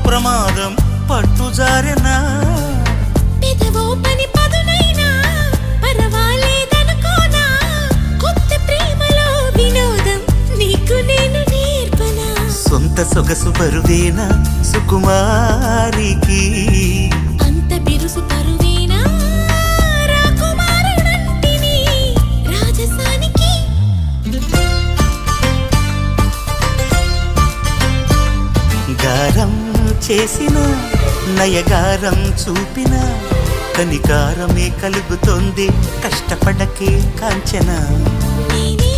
ప్రమాదం పట్టుజారెనా పెదవో పని పదునైనా పరవాలేదనుకోనా కొత్త ప్రేమలో వినోదం నీకు నేను నేర్పనా సొంత సొగసు బరువేనా సుకుమారికి అంత బిరుసు పరువేనా రాకుమారుడంటిని రాజసానికి గారం చేసిన నయగారం చూపిన కనికారమే కలుగుతోంది కష్టపడకే కాంచన నేనే